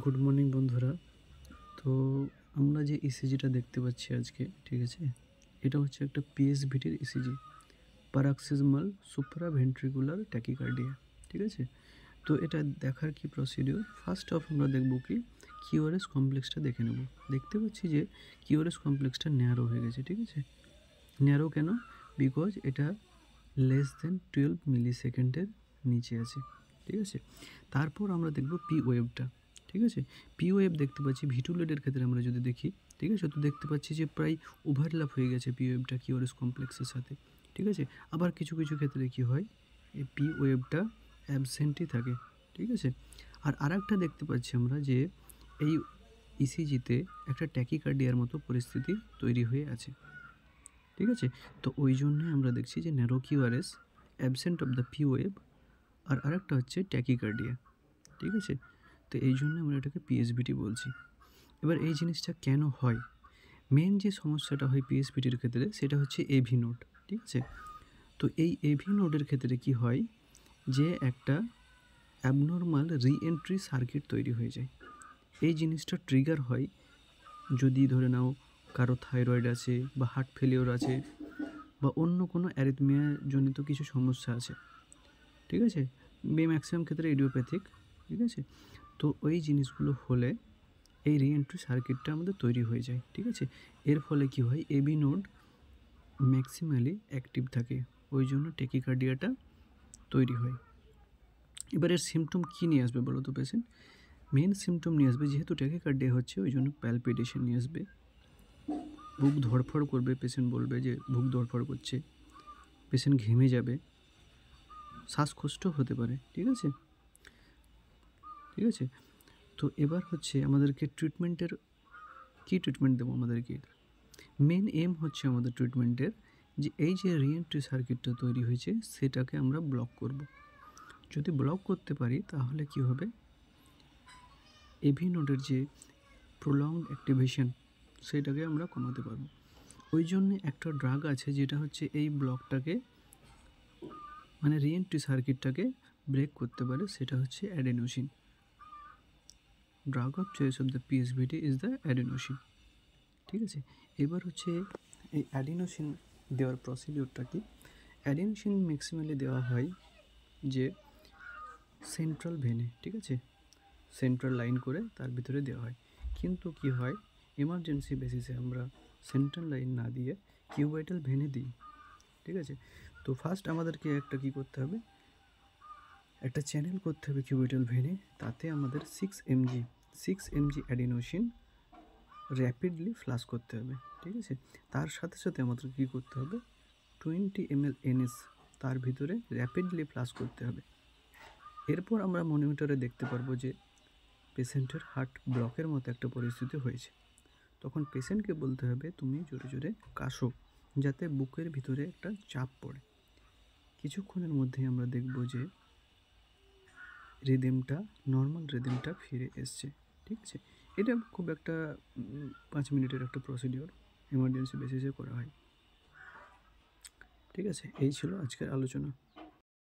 Good morning বন্ধুরা। তো আমরা যে ইসিজিটা দেখতে পাচ্ছি আজকে, ঠিক আছে, এটা হচ্ছে একটা পিএসভিটির ইসিজি, প্যারাক্সিসমাল সুপ্রাভেন্ট্রিকুলার ট্যাকিকার্ডিয়া, ঠিক আছে। তো এটা দেখার কি প্রসিডিওর, ফার্স্ট অফ আমরা দেখব কি কিউআরএস কমপ্লেক্সটা দেখে নেব। দেখতে পাচ্ছি যে কিউআরএস কমপ্লেক্সটা ন্যারো হয়ে গেছে, ঠিক আছে। ন্যারো কেন? বিকজ এটা লেস দেন 12 মিলি সেকেন্ডের নিচে আছে, ঠিক আছে। তারপর আমরা দেখব পি ওয়েভটা, ঠিক আছে। পি ওয়েভ দেখতে পাচ্ছি ভিটুলেটের ক্ষেত্রে আমরা যদি দেখি, ঠিক আছে, তো দেখতে পাচ্ছি যে প্রায় ওভারল্যাপ হয়ে গেছে পি ওয়েভটা কিউআরএস কমপ্লেক্সের সাথে, ঠিক আছে। আবার কিছু কিছু ক্ষেত্রে কি হয়, এই পি ওয়েভটা অ্যাবসেন্টই থাকে, ঠিক আছে। আর আরেকটা দেখতে পাচ্ছি আমরা যে এই ইসিজিতে একটা ট্যাকিকার্ডিয়ার মতো পরিস্থিতি তৈরি হয়ে আছে, ঠিক আছে। তো ওই জন্যই আমরা দেখছি যে narrow QRS, absent of the P wave, আর আরেকটা হচ্ছে ট্যাকিকার্ডিয়া, ঠিক আছে। তো এই জন্য আমরা এটাকে পিএসভিটি বলছি। এবার এই জিনিসটা কেন হয়, মেন যে সমস্যাটা হয় পিএসভিটির ক্ষেত্রে সেটা হচ্ছে এভি নোড, ঠিক আছে। তো এই এভি নোডের ক্ষেত্রে কি হয় যে একটা অ্যাবনর্মাল রিএন্ট্রি সার্কিট তৈরি হয়ে যায়। এই জিনিসটা ট্রিগার হয় যদি ধরে নাও কারো থাইরয়েড আছে বা হার্ট ফেলিওর আছে বা অন্য কোনো অ্যারিথমিয়া জনিত কিছু সমস্যা আছে, ঠিক আছে। ম্যাক্সিমাম ক্ষেত্রে ইডিওপ্যাথিক, ঠিক আছে। তো ওই জিনিসগুলো হলে এই রিএন্ট্রি সার্কিটটা আমাদের তৈরি হয়ে যায়, ঠিক আছে। এর ফলে কি হয়, এবি নোড ম্যাক্সিমালি অ্যাক্টিভ থাকে, ওই জন্য ট্যাকিকার্ডিয়াটা তৈরি হয়। এবার এর সিমটম কী নিয়ে আসবে বলো তো পেশেন্ট? মেন সিমটম নিয়ে আসবে, যেহেতু ট্যাকিকার্ডিয়া হচ্ছে ওই জন্য প্যালপিটেশন নিয়ে আসবে, বুক ধড়ফড় করবে, পেশেন্ট বলবে যে বুক ধড়ফড় করছে, পেশেন্ট ঘেমে যাবে, শ্বাসকষ্ট হতে পারে, ঠিক আছে, ঠিক আছে। তো এবার হচ্ছে আমাদেরকে ট্রিটমেন্টের কী ট্রিটমেন্ট দেবো আমাদেরকে, মেন এম হচ্ছে আমাদের ট্রিটমেন্টের যে এই যে রিএন্ট্রি সার্কিটটা তৈরি হয়েছে সেটাকে আমরা ব্লক করব। যদি ব্লক করতে পারি তাহলে কি হবে, এভি নোডের যে প্রলংড অ্যাক্টিভেশন সেটাকে আমরা কমাতে পারবো। ওই জন্য একটা ড্রাগ আছে যেটা হচ্ছে এই ব্লকটাকে, মানে রিএন্ট্রি সার্কিটটাকে ব্রেক করতে পারে, সেটা হচ্ছে adenosine. Drug of choice of the PSVT is the adenosine, ঠিক আছে। এবার হচ্ছে এই অ্যাডিনোসিন দেওয়ার প্রসিডিওরটা কি, অ্যাডিনোসিন ম্যাক্সিমালি দেওয়া হয় যে সেন্ট্রাল ভেনে, ঠিক আছে, সেন্ট্রাল লাইন করে তার ভিতরে দেওয়া হয়। কিন্তু কি হয়, এমার্জেন্সি বেসিসে আমরা সেন্ট্রাল লাইন না দিয়ে কিউবাইটাল ভেনে দিই, ঠিক আছে। তো ফার্স্ট আমাদেরকে একটা কী করতে হবে, একটা চ্যানেল করতে হবে কিউবাইটাল ভেনে, তাতে আমাদের 6 mg অ্যাডিনোসিন র্যাপিডলি ফ্লাশ করতে হবে, ঠিক আছে। তার সাথে সাথে আমাদের কী করতে হবে, 20 ml এনএস তার ভিতরে র্যাপিডলি ফ্লাশ করতে হবে। এরপর আমরা মনিটরে দেখতে পারবো যে পেশেন্টের হার্ট ব্লকের মতো একটা পরিস্থিতি হয়েছে। তখন পেশেন্টকে বলতে হবে তুমি জোরে জোরে কাশো, যাতে বুকের ভিতরে একটা চাপ পড়ে। কিছুক্ষণের মধ্যেই আমরা দেখব যে রিদমটা, নর্মাল রিদমটা ফিরে এসছে, ঠিক আছে। এটা খুব একটা 5 মিনিটের একটা প্রসিডিওর, এমার্জেন্সি বেসিসে করা হয়, ঠিক আছে। এই ছিল আজকের আলোচনা।